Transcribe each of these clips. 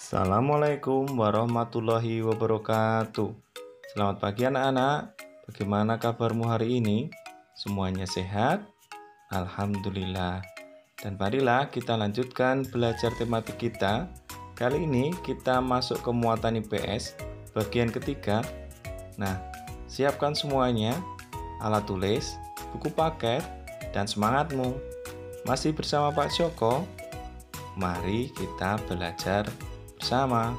Assalamualaikum warahmatullahi wabarakatuh. Selamat pagi anak-anak. Bagaimana kabarmu hari ini? Semuanya sehat? Alhamdulillah. Dan marilah kita lanjutkan belajar tematik kita. Kali ini kita masuk ke muatan IPS bagian ketiga. Nah, siapkan semuanya, alat tulis, buku paket, dan semangatmu. Masih bersama Pak Joko? Mari kita belajar bersama.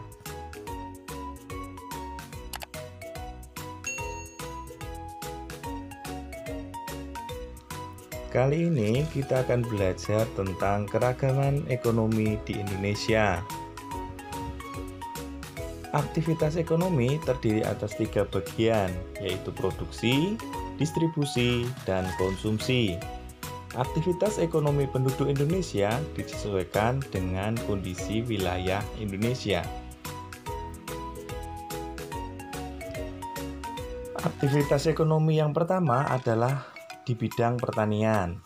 Kali ini kita akan belajar tentang keragaman ekonomi di Indonesia. Aktivitas ekonomi terdiri atas 3 bagian, yaitu produksi, distribusi, dan konsumsi. Aktivitas ekonomi penduduk Indonesia disesuaikan dengan kondisi wilayah Indonesia. Aktivitas ekonomi yang pertama adalah di bidang pertanian.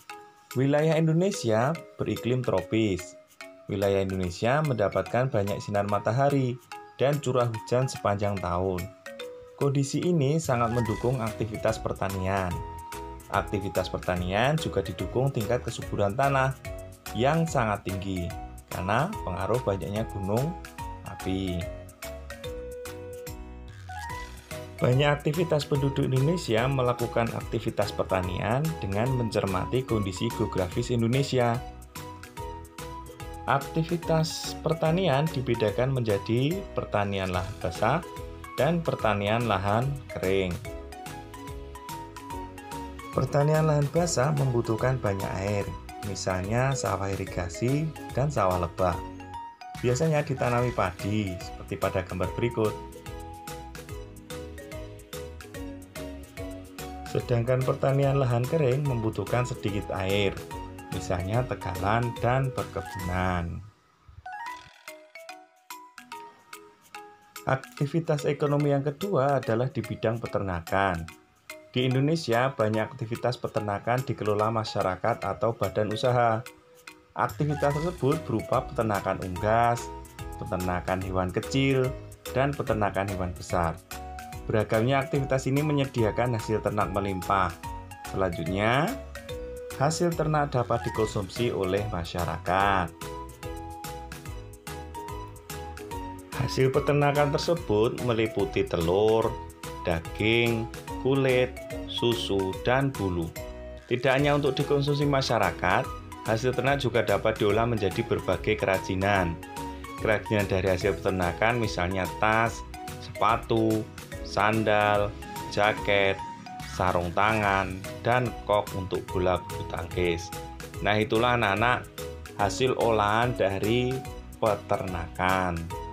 Wilayah Indonesia beriklim tropis. Wilayah Indonesia mendapatkan banyak sinar matahari dan curah hujan sepanjang tahun. Kondisi ini sangat mendukung aktivitas pertanian. Aktivitas pertanian juga didukung tingkat kesuburan tanah yang sangat tinggi karena pengaruh banyaknya gunung api. Banyak aktivitas penduduk Indonesia melakukan aktivitas pertanian dengan mencermati kondisi geografis Indonesia. Aktivitas pertanian dibedakan menjadi pertanian lahan basah dan pertanian lahan kering. Pertanian lahan basah membutuhkan banyak air, misalnya sawah irigasi dan sawah lebah. Biasanya ditanami padi, seperti pada gambar berikut. Sedangkan pertanian lahan kering membutuhkan sedikit air, misalnya tegalan dan perkebunan. Aktivitas ekonomi yang kedua adalah di bidang peternakan. Di Indonesia, banyak aktivitas peternakan dikelola masyarakat atau badan usaha. Aktivitas tersebut berupa peternakan unggas, peternakan hewan kecil, dan peternakan hewan besar. Beragamnya aktivitas ini menyediakan hasil ternak melimpah. Selanjutnya, hasil ternak dapat dikonsumsi oleh masyarakat. Hasil peternakan tersebut meliputi telur, daging, kulit, susu, dan bulu. Tidak hanya untuk dikonsumsi masyarakat, hasil ternak juga dapat diolah menjadi berbagai kerajinan. Kerajinan dari hasil peternakan misalnya tas, sepatu, sandal, jaket, sarung tangan, dan kok untuk bola bulu tangkis. Nah, itulah anak-anak hasil olahan dari peternakan.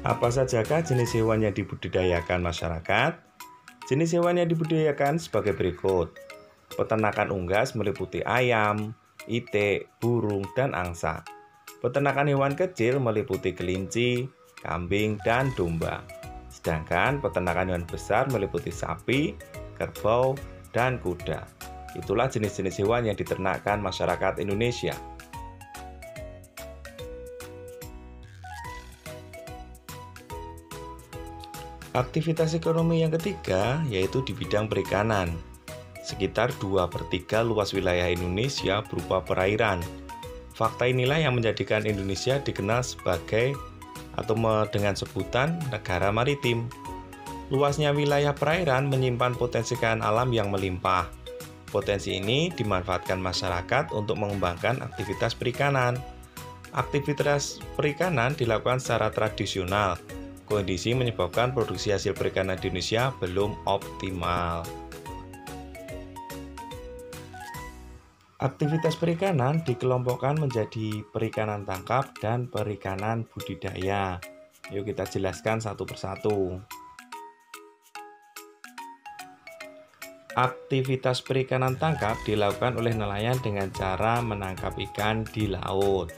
Apa sajakah jenis hewan yang dibudidayakan masyarakat? Jenis hewan yang dibudidayakan sebagai berikut. Peternakan unggas meliputi ayam, itik, burung, dan angsa. Peternakan hewan kecil meliputi kelinci, kambing, dan domba. Sedangkan peternakan hewan besar meliputi sapi, kerbau, dan kuda. Itulah jenis-jenis hewan yang diternakkan masyarakat Indonesia. Aktivitas ekonomi yang ketiga yaitu di bidang perikanan. Sekitar 2/3 luas wilayah Indonesia berupa perairan. Fakta inilah yang menjadikan Indonesia dikenal sebagai atau dengan sebutan negara maritim. Luasnya wilayah perairan menyimpan potensi kekayaan alam yang melimpah. Potensi ini dimanfaatkan masyarakat untuk mengembangkan aktivitas perikanan. Aktivitas perikanan dilakukan secara tradisional. Kondisi menyebabkan produksi hasil perikanan di Indonesia belum optimal. Aktivitas perikanan dikelompokkan menjadi perikanan tangkap dan perikanan budidaya. Yuk kita jelaskan satu persatu. Aktivitas perikanan tangkap dilakukan oleh nelayan dengan cara menangkap ikan di laut.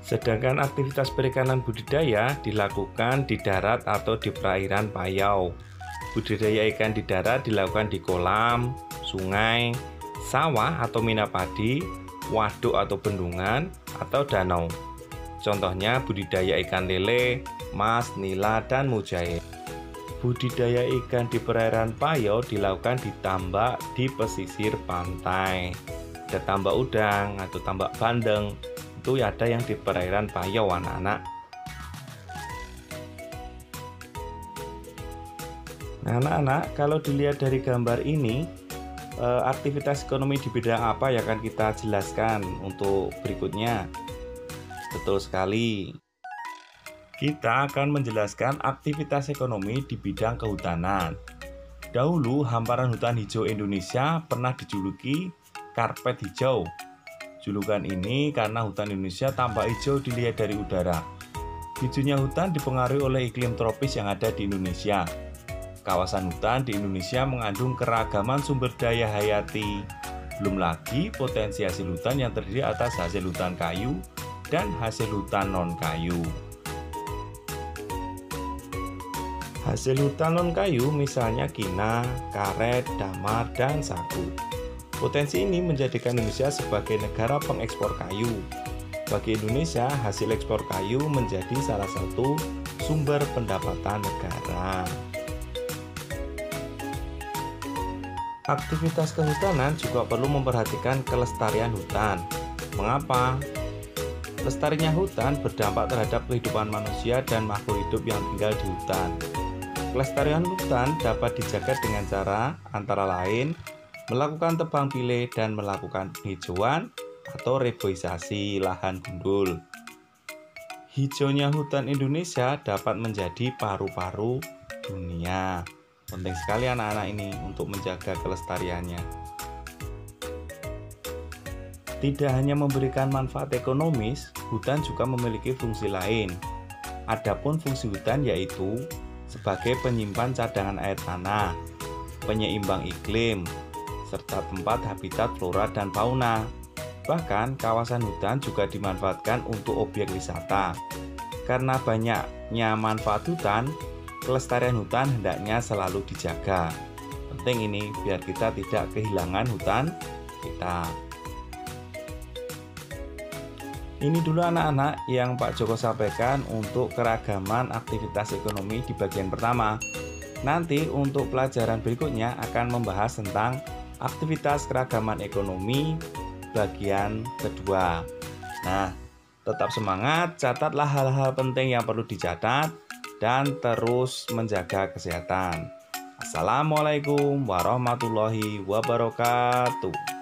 Sedangkan aktivitas perikanan budidaya dilakukan di darat atau di perairan payau. Budidaya ikan di darat dilakukan di kolam, sungai, sawah atau mina padi, waduk atau bendungan, atau danau. Contohnya budidaya ikan lele, mas, nila, dan mujair. Budidaya ikan di perairan Payau dilakukan di tambak di pesisir pantai. Ada tambak udang atau tambak bandeng, itu ada yang di perairan Payau, anak-anak. Nah, anak-anak, kalau dilihat dari gambar ini, aktivitas ekonomi di bidang apa yang akan kita jelaskan untuk berikutnya? Betul sekali. Kita akan menjelaskan aktivitas ekonomi di bidang kehutanan. Dahulu, hamparan hutan hijau Indonesia pernah dijuluki karpet hijau. Julukan ini karena hutan Indonesia tampak hijau dilihat dari udara. Hijaunya hutan dipengaruhi oleh iklim tropis yang ada di Indonesia. Kawasan hutan di Indonesia mengandung keragaman sumber daya hayati. Belum lagi potensi hasil hutan yang terdiri atas hasil hutan kayu dan hasil hutan non-kayu. Hasil hutan non-kayu misalnya kina, karet, damar, dan sagu. Potensi ini menjadikan Indonesia sebagai negara pengekspor kayu. Bagi Indonesia, hasil ekspor kayu menjadi salah satu sumber pendapatan negara. Aktivitas kehutanan juga perlu memperhatikan kelestarian hutan. Mengapa? Lestarinya hutan berdampak terhadap kehidupan manusia dan makhluk hidup yang tinggal di hutan. Kelestarian hutan dapat dijaga dengan cara antara lain melakukan tebang pilih dan melakukan penghijauan atau reboisasi lahan gundul. Hijaunya hutan Indonesia dapat menjadi paru-paru dunia. Penting sekali anak-anak ini untuk menjaga kelestariannya. Tidak hanya memberikan manfaat ekonomis, hutan juga memiliki fungsi lain. Adapun fungsi hutan yaitu sebagai penyimpan cadangan air tanah, penyeimbang iklim, serta tempat habitat flora dan fauna. Bahkan kawasan hutan juga dimanfaatkan untuk objek wisata. Karena banyaknya manfaat hutan, kelestarian hutan hendaknya selalu dijaga. Penting ini biar kita tidak kehilangan hutan kita. Ini dulu anak-anak yang Pak Joko sampaikan untuk keragaman aktivitas ekonomi di bagian pertama. Nanti untuk pelajaran berikutnya akan membahas tentang aktivitas keragaman ekonomi bagian kedua. Nah, tetap semangat, catatlah hal-hal penting yang perlu dicatat, dan terus menjaga kesehatan. Assalamualaikum warahmatullahi wabarakatuh.